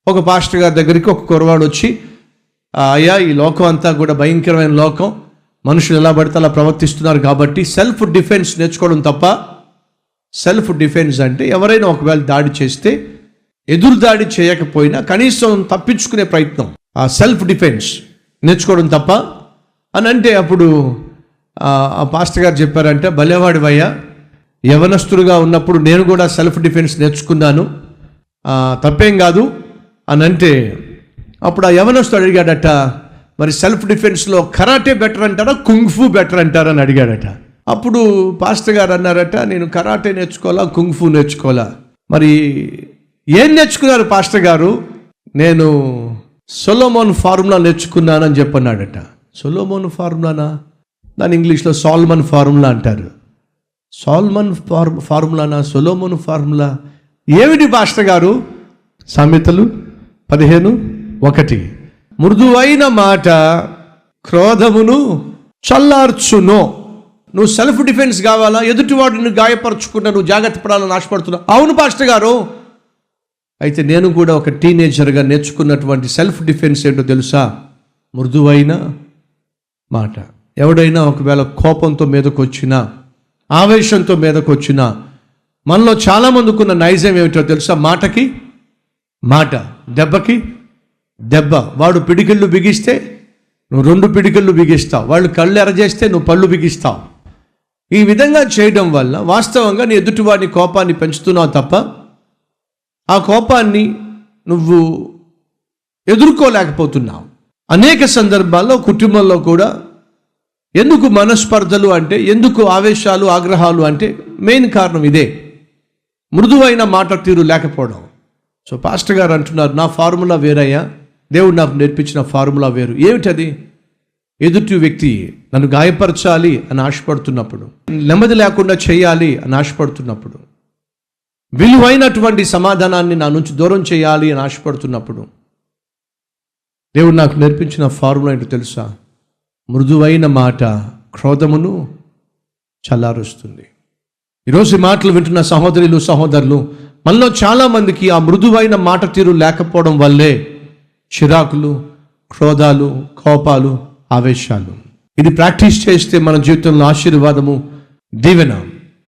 ఒక పాస్టర్ గారి దగ్గరికి ఒక కుర్రవాడు వచ్చి, అయ్యా ఈ లోకం అంతా కూడా భయంకరమైన లోకం, మనుషులు ఎలా పడితే అలా ప్రవర్తిస్తున్నారు కాబట్టి సెల్ఫ్ డిఫెన్స్ నేర్చుకోవడం తప్ప. సెల్ఫ్ డిఫెన్స్ అంటే ఎవరైనా ఒకవేళ దాడి చేస్తే ఎదురు దాడి చేయకపోయినా కనీసం తప్పించుకునే ప్రయత్నం, ఆ సెల్ఫ్ డిఫెన్స్ నేర్చుకోవడం తప్ప అని అంటే, అప్పుడు ఆ పాస్టర్ గారు చెప్పారంటే, భలేవాడివయ్యా, యవనస్తుడుగా ఉన్నప్పుడు నేను కూడా సెల్ఫ్ డిఫెన్స్ నేర్చుకున్నాను, తప్పేం కాదు అని అంటే, అప్పుడు ఆ యవనస్తుడు అడిగాడట, మరి సెల్ఫ్ డిఫెన్స్లో కరాటే బెటర్ అంటారా కుంగ్ఫు బెటర్ అంటారా అని అడిగాడట. అప్పుడు పాస్టర్ గారు అన్నారట, నేను కరాటే నేర్చుకోవాలా కుంగ్ఫు నేర్చుకోవాలా? మరి ఏం నేర్చుకున్నారు పాస్టర్ గారు? నేను సొలొమోన్ ఫార్ములా నేర్చుకున్నానని చెప్పన్నాడట. సొలొమోన్ ఫార్ములానా? దాని ఇంగ్లీష్లో సాల్మన్ ఫార్ములా అంటారు. సాల్మన్ ఫార్ములానా? సొలొమోన్ ఫార్ములా ఏమిటి పాస్టర్ గారు? సామెతలు 15:1, మృదువైన మాట క్రోధమును చల్లార్చును. నువ్వు సెల్ఫ్ డిఫెన్స్ కావాలా? ఎదుటివాడు నిన్ను గాయపరచుకున్నా నువ్వు జాగ్రత్త పడాలని ఆశపడుతున్నావు. అవును పాస్టర్ గారు. అయితే నేను కూడా ఒక టీనేజర్గా నేర్చుకున్నటువంటి సెల్ఫ్ డిఫెన్స్ ఏంటో తెలుసా? మృదువైన మాట. ఎవడైనా ఒకవేళ కోపంతో మీదకు వచ్చినా, ఆవేశంతో మీదకు వచ్చినా, మనలో చాలామందికి ఉన్న నైజం ఏమిటో తెలుసా? మాటకి మాట, దెబ్బకి దెబ్బ. వాడు పిడికిళ్ళు బిగిస్తే నువ్వు 2 పిడికిళ్ళు బిగిస్తావు, వాళ్ళు కళ్ళు ఎరజేస్తే నువ్వు పళ్ళు బిగిస్తావు. ఈ విధంగా చేయడం వల్ల వాస్తవంగా నీ ఎదుటివాడిని కోపాన్ని పెంచుతున్నావు తప్ప ఆ కోపాన్ని నువ్వు ఎదుర్కోలేకపోతున్నావు. అనేక సందర్భాల్లో కుటుంబంలో కూడా ఎందుకు మనస్పర్ధలు అంటే, ఎందుకు ఆవేశాలు ఆగ్రహాలు అంటే మెయిన్ కారణం ఇదే, మృదువైన మాట తీరు లేకపోవడం. సో పాస్టర్ గారు అంటున్నారు, నా ఫార్ములా వేరయ్యా, దేవుడు నాకు నేర్పించిన ఫార్ములా వేరు. ఏమిటది? ఎదుటి వ్యక్తి నన్ను గాయపరచాలి అని ఆశపడుతున్నప్పుడు, నెమ్మది లేకుండా చేయాలి అని ఆశపడుతున్నప్పుడు, విలువైనటువంటి సమాధానాన్ని నా నుంచి దూరం చేయాలి అని ఆశపడుతున్నప్పుడు, దేవుడు నాకు నేర్పించిన ఫార్ములా ఏంటో తెలుసా? మృదువైన మాట క్రోధమును చల్లారుస్తుంది. ఈరోజు ఈ మాటలు వింటున్న సహోదరులు సహోదరులు, మనలో చాలామందికి ఆ మృదువైన మాట తీరు లేకపోవడం వల్లే చిరాకులు, క్రోధాలు, కోపాలు, ఆవేశాలు. ఇది ప్రాక్టీస్ చేస్తే మన జీవితంలో ఆశీర్వాదము, దీవెన